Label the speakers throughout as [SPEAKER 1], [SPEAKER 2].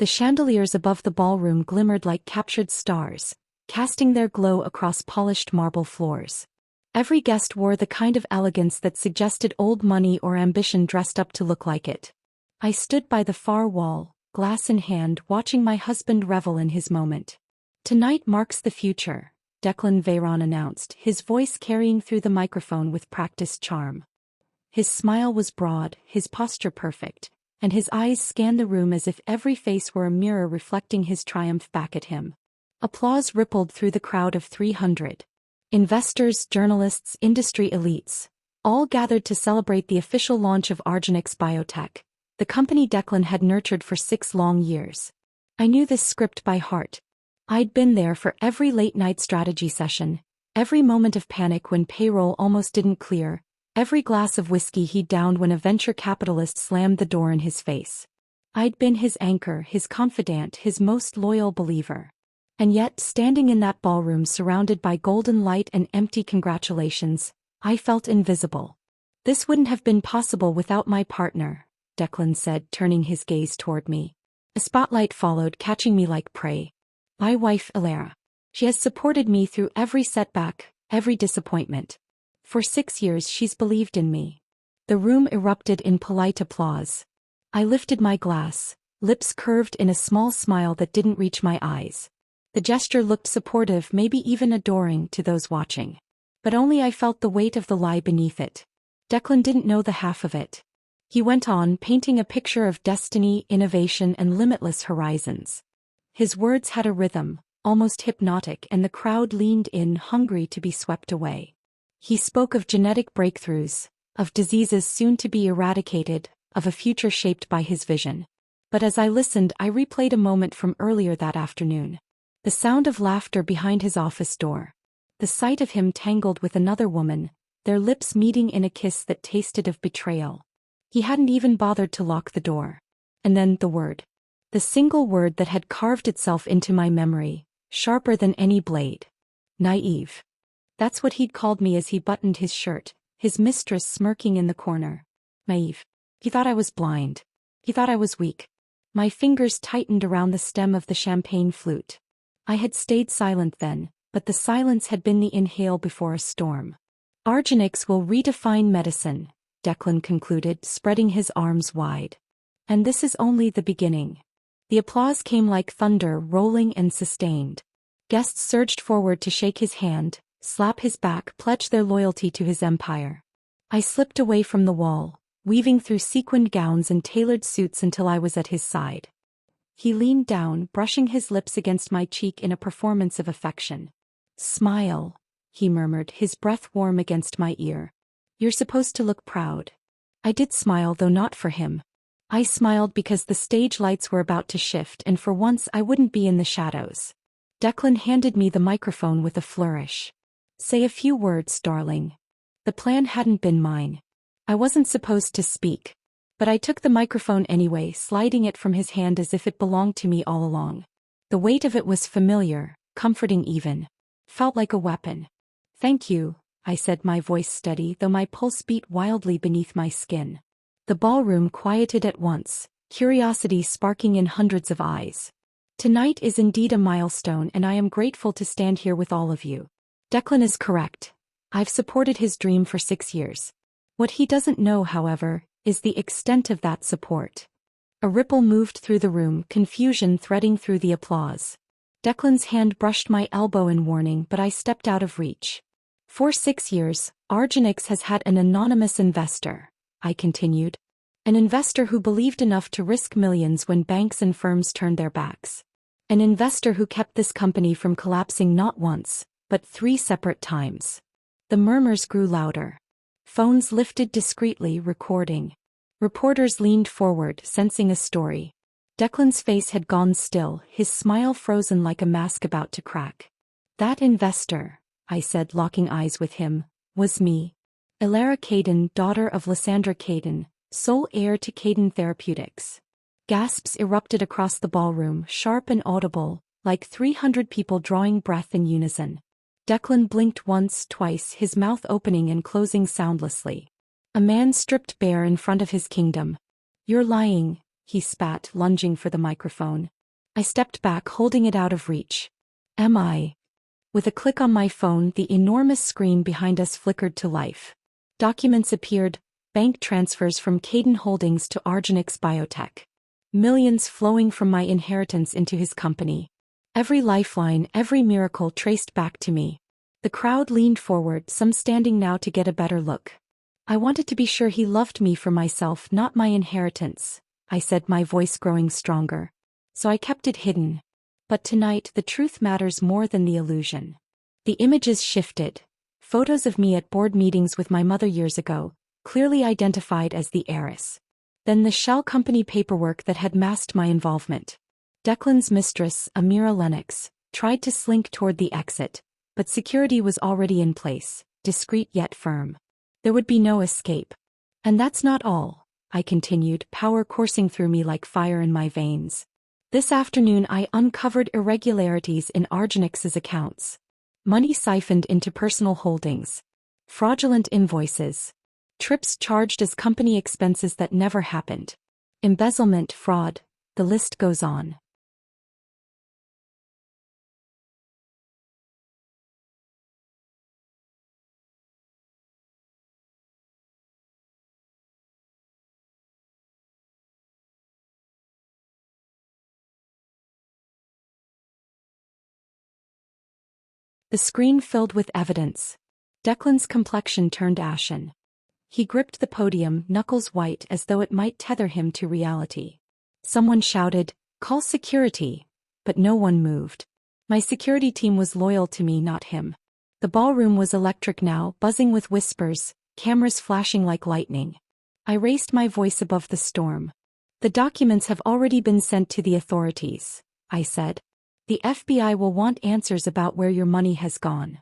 [SPEAKER 1] The chandeliers above the ballroom glimmered like captured stars, casting their glow across polished marble floors. Every guest wore the kind of elegance that suggested old money or ambition dressed up to look like it. I stood by the far wall, glass in hand, watching my husband revel in his moment. "Tonight marks the future," Declan Veyron announced, his voice carrying through the microphone with practiced charm. His smile was broad, his posture perfect, and his eyes scanned the room as if every face were a mirror reflecting his triumph back at him. Applause rippled through the crowd of 300. Investors, journalists, industry elites, all gathered to celebrate the official launch of Argenx Biotech, the company Declan had nurtured for 6 long years. I knew this script by heart. I'd been there for every late-night strategy session, every moment of panic when payroll almost didn't clear, every glass of whiskey he downed when a venture capitalist slammed the door in his face. I'd been his anchor, his confidant, his most loyal believer. And yet, standing in that ballroom surrounded by golden light and empty congratulations, I felt invisible. "This wouldn't have been possible without my partner," Declan said, turning his gaze toward me. A spotlight followed, catching me like prey. "My wife, Elara. She has supported me through every setback, every disappointment. For 6 years she's believed in me." The room erupted in polite applause. I lifted my glass, lips curved in a small smile that didn't reach my eyes. The gesture looked supportive, maybe even adoring, to those watching. But only I felt the weight of the lie beneath it. Declan didn't know the half of it. He went on, painting a picture of destiny, innovation, and limitless horizons. His words had a rhythm, almost hypnotic, and the crowd leaned in, hungry to be swept away. He spoke of genetic breakthroughs, of diseases soon to be eradicated, of a future shaped by his vision. But as I listened, I replayed a moment from earlier that afternoon. The sound of laughter behind his office door. The sight of him tangled with another woman, their lips meeting in a kiss that tasted of betrayal. He hadn't even bothered to lock the door. And then the word. The single word that had carved itself into my memory, sharper than any blade. Naive. That's what he'd called me as he buttoned his shirt, his mistress smirking in the corner. Naive. He thought I was blind. He thought I was weak. My fingers tightened around the stem of the champagne flute. I had stayed silent then, but the silence had been the inhale before a storm. "Argenx will redefine medicine," Declan concluded, spreading his arms wide. "And this is only the beginning." The applause came like thunder, rolling and sustained. Guests surged forward to shake his hand, slap his back, pledge their loyalty to his empire. I slipped away from the wall, weaving through sequined gowns and tailored suits until I was at his side. He leaned down, brushing his lips against my cheek in a performance of affection. "Smile," he murmured, his breath warm against my ear. "You're supposed to look proud." I did smile, though not for him. I smiled because the stage lights were about to shift, and for once I wouldn't be in the shadows. Declan handed me the microphone with a flourish. "Say a few words, darling." The plan hadn't been mine. I wasn't supposed to speak. But I took the microphone anyway, sliding it from his hand as if it belonged to me all along. The weight of it was familiar, comforting even. Felt like a weapon. "Thank you," I said, my voice steady, though my pulse beat wildly beneath my skin. The ballroom quieted at once, curiosity sparking in hundreds of eyes. "Tonight is indeed a milestone, and I am grateful to stand here with all of you." Declan is correct. I've supported his dream for 6 years. What he doesn't know, however, is the extent of that support. A ripple moved through the room, confusion threading through the applause. Declan's hand brushed my elbow in warning, but I stepped out of reach. "For 6 years, Argenx has had an anonymous investor," I continued. "An investor who believed enough to risk millions when banks and firms turned their backs. An investor who kept this company from collapsing not once, but 3 separate times." The murmurs grew louder. Phones lifted discreetly, recording. Reporters leaned forward, sensing a story. Declan's face had gone still, his smile frozen like a mask about to crack. "That investor," I said, locking eyes with him, "was me. Elara Caden, daughter of Lysandra Caden, sole heir to Caden Therapeutics." Gasps erupted across the ballroom, sharp and audible, like 300 people drawing breath in unison. Declan blinked once, twice, his mouth opening and closing soundlessly. "A man stripped bare in front of his kingdom." "You're lying," he spat, lunging for the microphone. I stepped back, holding it out of reach. Am I? With a click on my phone, the enormous screen behind us flickered to life. Documents appeared, bank transfers from Caden Holdings to Argenx Biotech. Millions flowing from my inheritance into his company. Every lifeline, every miracle traced back to me. The crowd leaned forward, some standing now to get a better look. I wanted to be sure he loved me for myself, not my inheritance, I said, my voice growing stronger. So I kept it hidden. But tonight the truth matters more than the illusion. The images shifted. Photos of me at board meetings with my mother years ago, clearly identified as the heiress. Then the shell company paperwork that had masked my involvement. Declan's mistress, Amira Lennox, tried to slink toward the exit, but security was already in place, discreet yet firm. There would be no escape. And that's not all, I continued, power coursing through me like fire in my veins. This afternoon I uncovered irregularities in Argenx's accounts. Money siphoned into personal holdings. Fraudulent invoices. Trips charged as company expenses that never happened. Embezzlement, fraud, the list goes on. The screen filled with evidence. Declan's complexion turned ashen. He gripped the podium, knuckles white, as though it might tether him to reality. Someone shouted, "Call security," but no one moved. My security team was loyal to me, not him. The ballroom was electric now, buzzing with whispers, cameras flashing like lightning. I raised my voice above the storm. "The documents have already been sent to the authorities," I said. "The FBI will want answers about where your money has gone."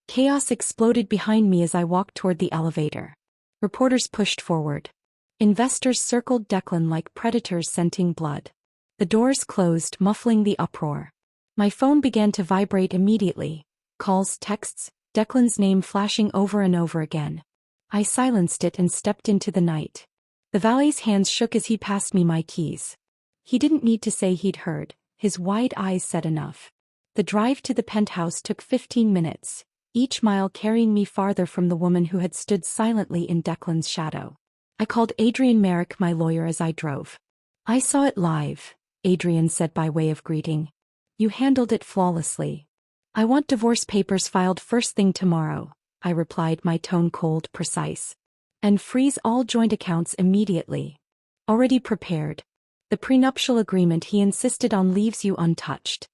[SPEAKER 1] Chaos exploded behind me as I walked toward the elevator. Reporters pushed forward. Investors circled Declan like predators scenting blood. The doors closed, muffling the uproar. My phone began to vibrate immediately. Calls, texts, Declan's name flashing over and over again. I silenced it and stepped into the night. The valet's hands shook as he passed me my keys. He didn't need to say he'd heard. His wide eyes said enough. The drive to the penthouse took 15 minutes, each mile carrying me farther from the woman who had stood silently in Declan's shadow. I called Adrian Merrick, my lawyer, as I drove. "I saw it live," Adrian said by way of greeting. "You handled it flawlessly." "I want divorce papers filed first thing tomorrow," I replied, my tone cold, precise. "And freeze all joint accounts immediately." "Already prepared." "The prenuptial agreement he insisted on leaves you untouched.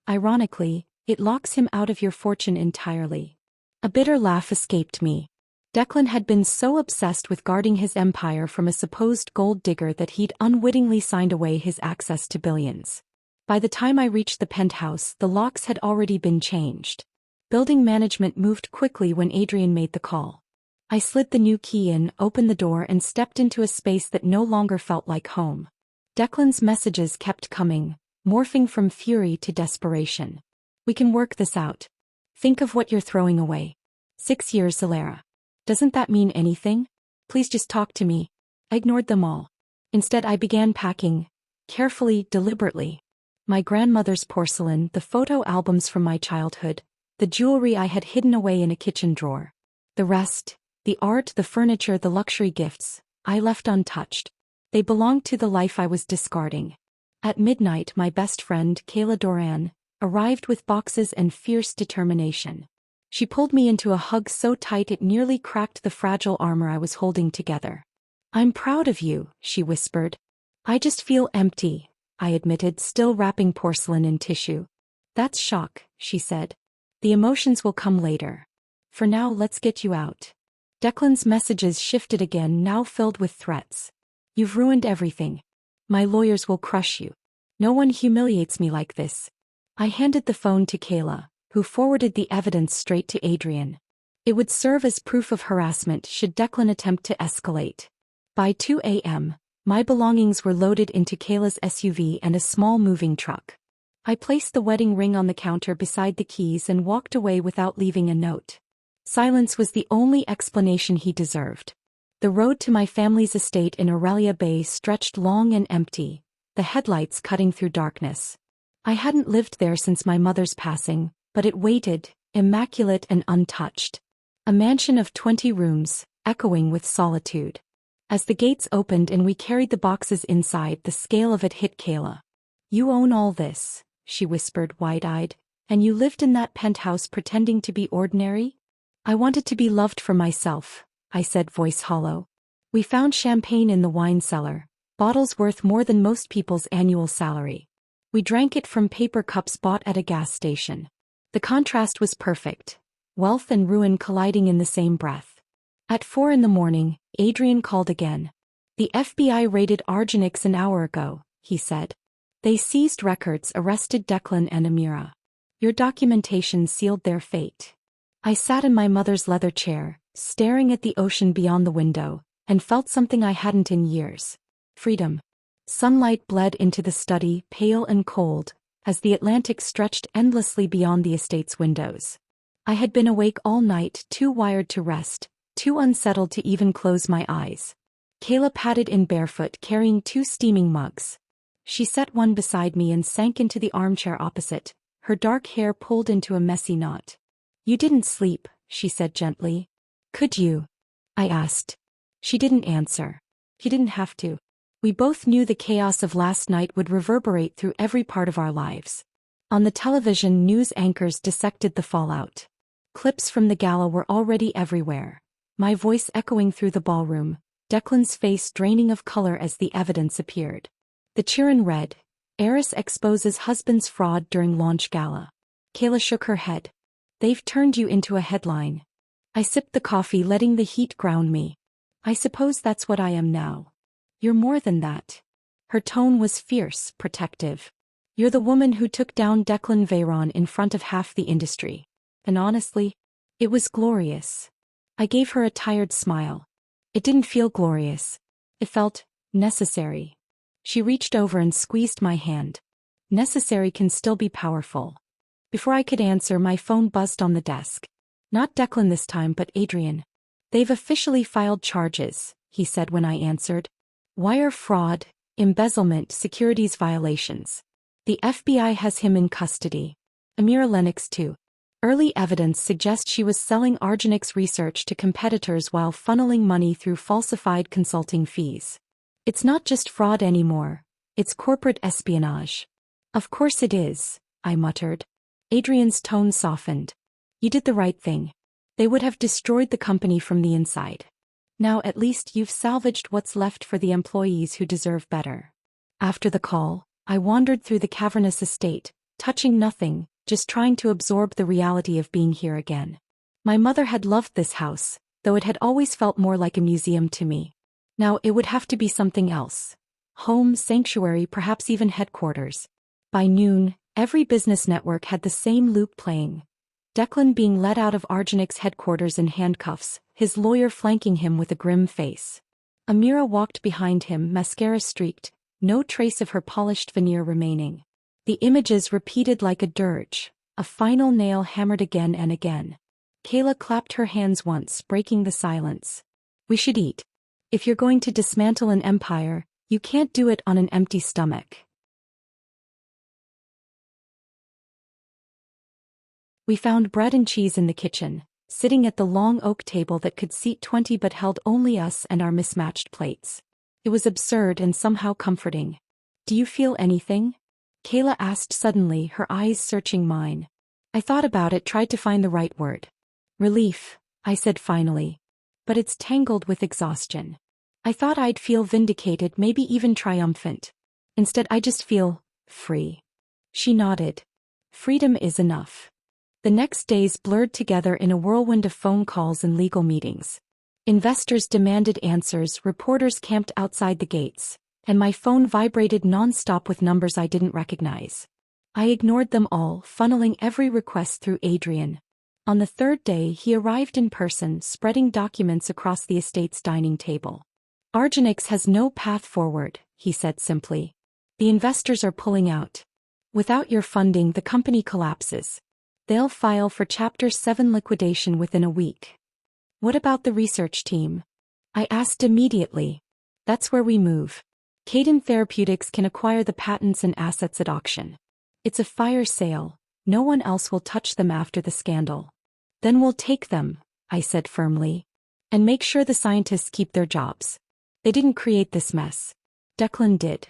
[SPEAKER 1] Ironically, it locks him out of your fortune entirely." A bitter laugh escaped me. Declan had been so obsessed with guarding his empire from a supposed gold digger that he'd unwittingly signed away his access to billions. By the time I reached the penthouse, the locks had already been changed. Building management moved quickly when Adrian made the call. I slid the new key in, opened the door, and stepped into a space that no longer felt like home. Declan's messages kept coming, morphing from fury to desperation. "We can work this out. Think of what you're throwing away. 6 years, Zalera. Doesn't that mean anything? Please just talk to me." I ignored them all. Instead I began packing, carefully, deliberately. My grandmother's porcelain, the photo albums from my childhood, the jewelry I had hidden away in a kitchen drawer. The rest, the art, the furniture, the luxury gifts, I left untouched. They belonged to the life I was discarding. At midnight my best friend, Kayla Doran, arrived with boxes and fierce determination. She pulled me into a hug so tight it nearly cracked the fragile armor I was holding together. "I'm proud of you," she whispered. "I just feel empty," I admitted, still wrapping porcelain in tissue. "That's shock," she said. "The emotions will come later. For now, let's get you out." Declan's messages shifted again, now filled with threats. "You've ruined everything. My lawyers will crush you. No one humiliates me like this." I handed the phone to Kayla, who forwarded the evidence straight to Adrian. It would serve as proof of harassment should Declan attempt to escalate. By 2 a.m., my belongings were loaded into Kayla's SUV and a small moving truck. I placed the wedding ring on the counter beside the keys and walked away without leaving a note. Silence was the only explanation he deserved. The road to my family's estate in Aurelia Bay stretched long and empty, the headlights cutting through darkness. I hadn't lived there since my mother's passing, but it waited, immaculate and untouched. A mansion of 20 rooms, echoing with solitude. As the gates opened and we carried the boxes inside, the scale of it hit Kayla. "You own all this," she whispered wide-eyed, "and you lived in that penthouse pretending to be ordinary?" "I wanted to be loved for myself," I said, voice hollow. "We found champagne in the wine cellar, bottles worth more than most people's annual salary. We drank it from paper cups bought at a gas station. The contrast was perfect, wealth and ruin colliding in the same breath." At 4 a.m, Adrian called again. "The FBI raided Argenix an hour ago," he said. "They seized records, arrested Declan and Amira. Your documentation sealed their fate." I sat in my mother's leather chair, staring at the ocean beyond the window, and felt something I hadn't in years. Freedom. Sunlight bled into the study, pale and cold, as the Atlantic stretched endlessly beyond the estate's windows. I had been awake all night, too wired to rest, too unsettled to even close my eyes. Kayla padded in barefoot, carrying 2 steaming mugs. She set one beside me and sank into the armchair opposite, her dark hair pulled into a messy knot. "You didn't sleep," she said gently. "Could you?" I asked. She didn't answer. He didn't have to. We both knew the chaos of last night would reverberate through every part of our lives. On the television, news anchors dissected the fallout. Clips from the gala were already everywhere. My voice echoing through the ballroom, Declan's face draining of color as the evidence appeared. The Chiron read, "Heiress exposes husband's fraud during launch gala." Kayla shook her head. "They've turned you into a headline." I sipped the coffee, letting the heat ground me. "I suppose that's what I am now." "You're more than that." Her tone was fierce, protective. "You're the woman who took down Declan Veyron in front of half the industry. And honestly, it was glorious." I gave her a tired smile. It didn't feel glorious. It felt necessary. She reached over and squeezed my hand. Necessary can still be powerful. Before I could answer, my phone buzzed on the desk. Not Declan this time, but Adrian. "They've officially filed charges," he said when I answered. "Wire fraud, embezzlement, securities violations. The FBI has him in custody. Amira Lennox too. Early evidence suggests she was selling Argenix research to competitors while funneling money through falsified consulting fees. It's not just fraud anymore, it's corporate espionage." "Of course it is," I muttered. Adrian's tone softened. "You did the right thing. They would have destroyed the company from the inside. Now at least you've salvaged what's left for the employees who deserve better." After the call, I wandered through the cavernous estate, touching nothing, just trying to absorb the reality of being here again. My mother had loved this house, though it had always felt more like a museum to me. Now it would have to be something else. Home, sanctuary, perhaps even headquarters. By noon, every business network had the same loop playing. Declan being led out of Argenix headquarters in handcuffs, his lawyer flanking him with a grim face. Amira walked behind him, mascara streaked, no trace of her polished veneer remaining. The images repeated like a dirge, a final nail hammered again and again. Kayla clapped her hands once, breaking the silence. "We should eat. If you're going to dismantle an empire, you can't do it on an empty stomach." We found bread and cheese in the kitchen, sitting at the long oak table that could seat 20 but held only us and our mismatched plates. It was absurd and somehow comforting. "Do you feel anything?" Kayla asked suddenly, her eyes searching mine. I thought about it, tried to find the right word. "Relief," I said finally. "But it's tangled with exhaustion. I thought I'd feel vindicated, maybe even triumphant. Instead I just feel free." She nodded. "Freedom is enough." The next days blurred together in a whirlwind of phone calls and legal meetings. Investors demanded answers, reporters camped outside the gates, and my phone vibrated non-stop with numbers I didn't recognize. I ignored them all, funneling every request through Adrian. On the 3rd day he arrived in person, spreading documents across the estate's dining table. "Argenix has no path forward," he said simply. "The investors are pulling out. Without your funding, the company collapses. They'll file for Chapter 7 liquidation within a week." "What about the research team?" I asked immediately. "That's where we move. Caden Therapeutics can acquire the patents and assets at auction. It's a fire sale, no one else will touch them after the scandal. Then we'll take them, I said firmly. And make sure the scientists keep their jobs. They didn't create this mess. Declan did.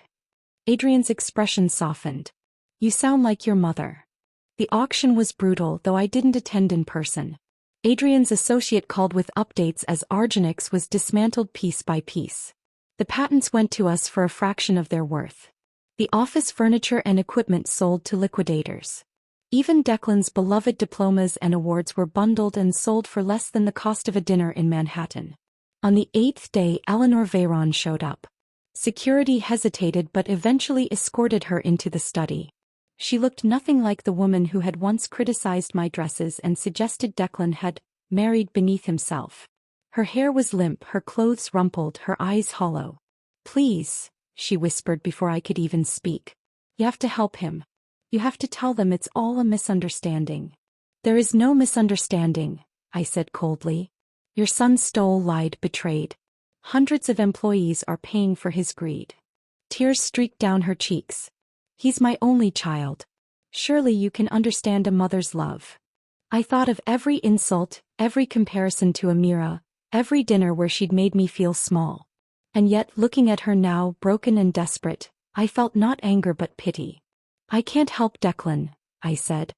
[SPEAKER 1] Adrian's expression softened. You sound like your mother. The auction was brutal, though I didn't attend in person. Adrian's associate called with updates as Argenix was dismantled piece by piece. The patents went to us for a fraction of their worth. The office furniture and equipment sold to liquidators. Even Declan's beloved diplomas and awards were bundled and sold for less than the cost of a dinner in Manhattan. On the 8th day, Eleanor Veyron showed up. Security hesitated but eventually escorted her into the study. She looked nothing like the woman who had once criticized my dresses and suggested Declan had married beneath himself. Her hair was limp, her clothes rumpled, her eyes hollow. Please, she whispered before I could even speak. You have to help him. You have to tell them it's all a misunderstanding. There is no misunderstanding, I said coldly. Your son stole, lied, betrayed. Hundreds of employees are paying for his greed. Tears streaked down her cheeks. He's my only child. Surely you can understand a mother's love. I thought of every insult, every comparison to Amira, every dinner where she'd made me feel small. And yet, looking at her now, broken and desperate, I felt not anger but pity. I can't help Declan, I said.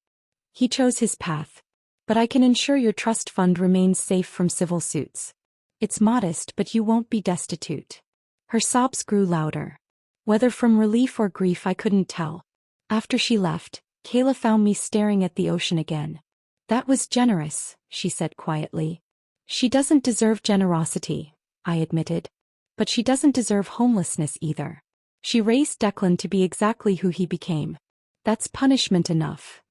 [SPEAKER 1] He chose his path. But I can ensure your trust fund remains safe from civil suits. It's modest, but you won't be destitute. Her sobs grew louder. Whether from relief or grief I couldn't tell. After she left, Kayla found me staring at the ocean again. That was generous, she said quietly. She doesn't deserve generosity, I admitted. But she doesn't deserve homelessness either. She raised Declan to be exactly who he became. That's punishment enough.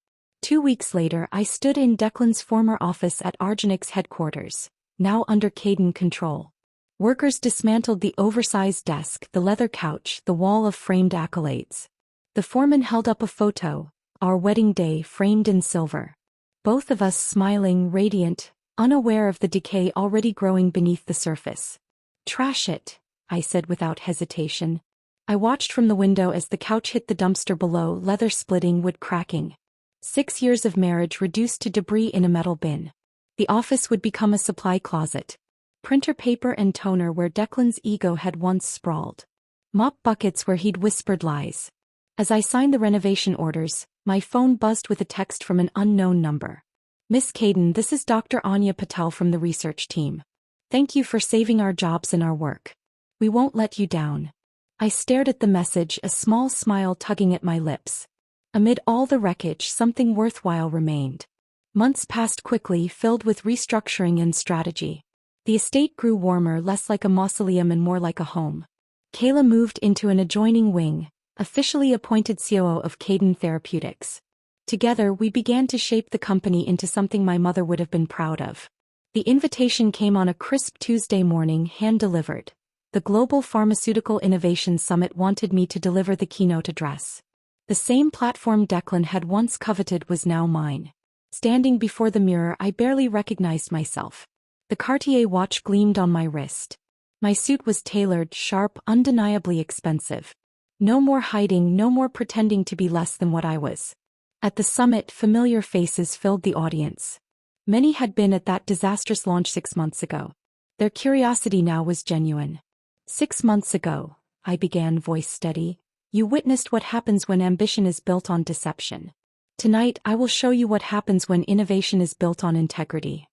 [SPEAKER 1] 2 weeks later, I stood in Declan's former office at Argenix headquarters, now under Caden control. Workers dismantled the oversized desk, the leather couch, the wall of framed accolades. The foreman held up a photo, our wedding day framed in silver. Both of us smiling, radiant, unaware of the decay already growing beneath the surface. Trash it, I said without hesitation. I watched from the window as the couch hit the dumpster below, leather splitting, wood cracking. 6 years of marriage reduced to debris in a metal bin. The office would become a supply closet. Printer paper and toner where Declan's ego had once sprawled. Mop buckets where he'd whispered lies. As I signed the renovation orders, my phone buzzed with a text from an unknown number. Miss Caden, this is Dr. Anya Patel from the research team. Thank you for saving our jobs and our work. We won't let you down. I stared at the message, a small smile tugging at my lips. Amid all the wreckage, something worthwhile remained. Months passed quickly, filled with restructuring and strategy. The estate grew warmer, less like a mausoleum and more like a home. Kayla moved into an adjoining wing, officially appointed COO of Caden Therapeutics. Together, we began to shape the company into something my mother would have been proud of. The invitation came on a crisp Tuesday morning, hand-delivered. The Global Pharmaceutical Innovation Summit wanted me to deliver the keynote address. The same platform Declan had once coveted was now mine. Standing before the mirror, I barely recognized myself. The Cartier watch gleamed on my wrist. My suit was tailored, sharp, undeniably expensive. No more hiding, no more pretending to be less than what I was. At the summit, familiar faces filled the audience. Many had been at that disastrous launch 6 months ago. Their curiosity now was genuine. 6 months ago, I began, voice steady, you witnessed what happens when ambition is built on deception. Tonight, I will show you what happens when innovation is built on integrity.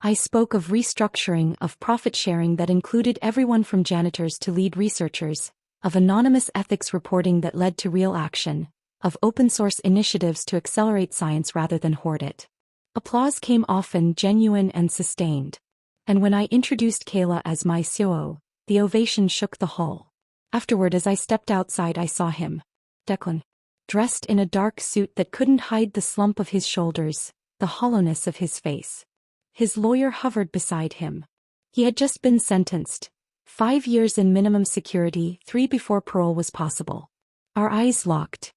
[SPEAKER 1] I spoke of restructuring, of profit sharing that included everyone from janitors to lead researchers, of anonymous ethics reporting that led to real action, of open-source initiatives to accelerate science rather than hoard it. Applause came often, genuine and sustained. And when I introduced Kayla as my COO, the ovation shook the hall. Afterward, as I stepped outside, I saw him. Declan. Dressed in a dark suit that couldn't hide the slump of his shoulders, the hollowness of his face. His lawyer hovered beside him. He had just been sentenced. 5 years in minimum security, 3 before parole was possible. Our eyes locked.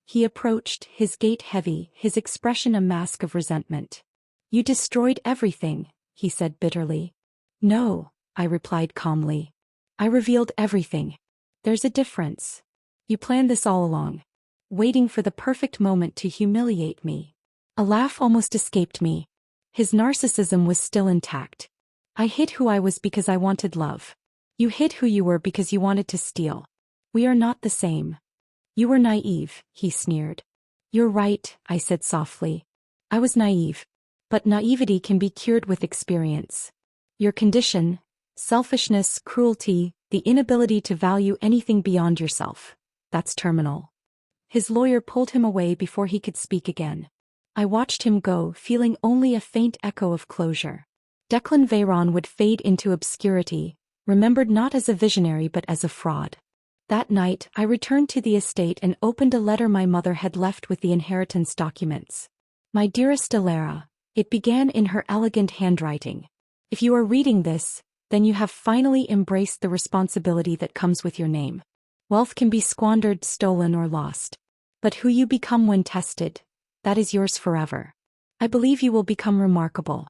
[SPEAKER 1] He approached, his gait heavy, his expression a mask of resentment. You destroyed everything, he said bitterly. No, I replied calmly. I revealed everything. There's a difference. You planned this all along. Waiting for the perfect moment to humiliate me. A laugh almost escaped me. His narcissism was still intact. I hid who I was because I wanted love. You hid who you were because you wanted to steal. We are not the same. You were naive, he sneered. You're right, I said softly. I was naive. But naivety can be cured with experience. Your condition, selfishness, cruelty, the inability to value anything beyond yourself, that's terminal. His lawyer pulled him away before he could speak again. I watched him go, feeling only a faint echo of closure. Declan Veyron would fade into obscurity, remembered not as a visionary but as a fraud. That night, I returned to the estate and opened a letter my mother had left with the inheritance documents. My dearest Alara, it began in her elegant handwriting. If you are reading this, then you have finally embraced the responsibility that comes with your name. Wealth can be squandered, stolen, or lost. But who you become when tested, that is yours forever. I believe you will become remarkable.